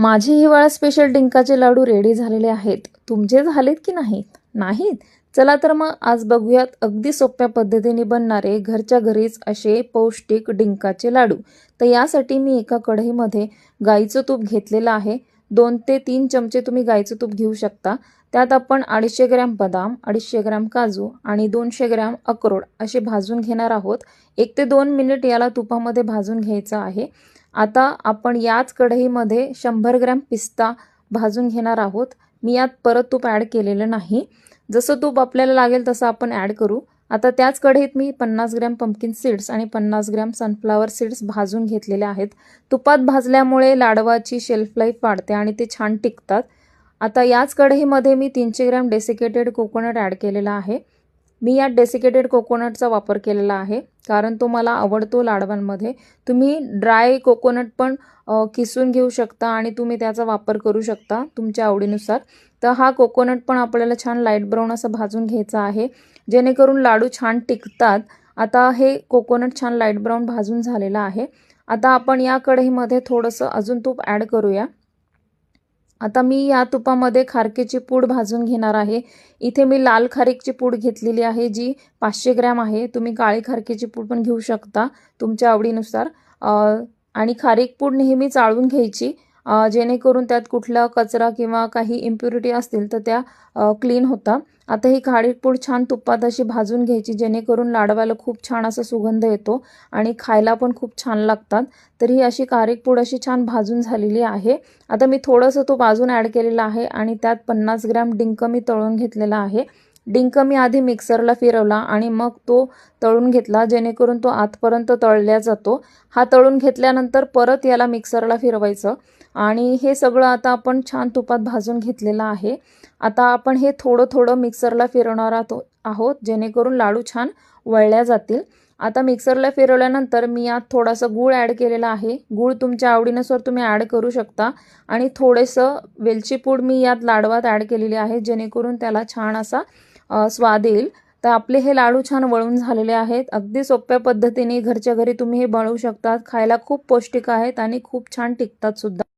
माझे हिवाळा स्पेशल डिंकाचे लाडू रेडी झालेले आहेत। तुमचे झालेत की नाहीत? नाहीत? चला तर मग आज बघूयात अगदी सोप्या पद्धतीने बनणारे घरच्या घरीच असे पौष्टिक डिंकाचे लाडू। तर यासाठी मी एका कढईमध्ये गाईचं तूप घेतलेलं आहे। 2 ते 3 चमचे तुम्ही गाईचं तूप घेऊ शकता। त्यात आपण 250 ग्रॅम बदाम, 250 ग्रॅम काजू आणि 200 ग्रॅम अक्रोड असे भाजून घेणार आहोत। 1 ते 2 मिनिट याला तुपामध्ये भाजून घ्यायचं आहे। आता आपण याच कढईमध्ये 100 ग्रॅम पिस्ता भाजून घेणार आहोत। मी यात परत तूप ॲड केलेलं नाही। जसं तूप आपल्याला लागेल तसं आपण ॲड करू। आता त्याच कढईत मी 50 ग्रॅम पंपकिन सीड्स आणि 50 ग्रॅम सनफ्लावर सीड्स भाजून घेतलेले आहेत। तुपात भाजल्यामुळे लाडवाची शेल्फ लाईफ वाढते आणि ते छान टिकतात। आता याच कढईमध्ये मी 300 ग्रॅम डेसिकेटेड कोकोनट ॲड केलेला आहे। मी यात डेसिकेटेड कोकोनटचा वापर केलेला आहे कारण तो मला आवडतो लाडवांमध्ये। तुम्ही ड्राय कोकोनट पण किसून घेऊ शकता आणि तुम्ही त्याचा वापर करू शकता तुमच्या आवडीनुसार। तर हा कोकोनट पण आपल्याला छान लाईट ब्राऊन असं भाजून घ्यायचा आहे जेणेकरून लाडू छान टिकतात। आता हे कोकोनट छान लाईट ब्राऊन भाजून झालेलं आहे। आता आपण या कढईमध्ये थोडंसं अजून तूप ॲड करूया। आता मी या तुपामध्ये खारकेची पूड भाजून घेणार आहे। इथे मी लाल खारीकची पूड घेतलेली आहे जी 500 ग्रॅम आहे। तुम्ही काळी खारकेची पूड पण घेऊ शकता तुमच्या आवडीनुसार। आणि खारीक पूड नेहमी चाळून घ्यायची जेणेकरून त्यात कुठला कचरा किंवा काही इम्प्युरिटी असतील तर त्या क्लीन होतात। आता ही खारीक पूड छान तुपात अशी भाजून घ्यायची जेणेकरून लाडवाला खूप छान असा सुगंध येतो आणि खायला पण खूप छान लागतात। तर ही अशी खारीक पूड अशी छान भाजून झालेली आहे। आता मी थोडंसं तूप अजून ॲड केलेलं आहे आणि त्यात 50 ग्रॅम डिंक मी तळून घेतलेला आहे। डिंक मी आधी मिक्सरला फिरवला आणि मग तो तळून घेतला जेणेकरून तो आतपर्यंत तळल्या जातो। हा तळून घेतल्यानंतर परत याला मिक्सरला फिरवायचं आणि हे सगळं आता आपण छान तुपात भाजून घेतलेलं आहे। आता आपण हे थोडं थोडं मिक्सरला फिरवणार आहोत जेणेकरून लाडू छान वळल्या जातील। आता मिक्सरला फिरवल्यानंतर मी यात थोडासा गूळ ॲड केलेला आहे। गूळ तुमच्या आवडीनुसार तुम्ही ॲड करू शकता आणि थोडंसं वेलची पूड मी यात लाडवात ॲड केलेली आहे जेणेकरून त्याला छान असा स्वाद येईल। तर आपले हे लाडू छान वळून झालेले आहेत। अगदी सोप्या पद्धतीने घरच्या घरी तुम्ही हे बनवू शकता। खायला खूप पौष्टिक आहेत आणि खूप छान टिकतात सुद्धा।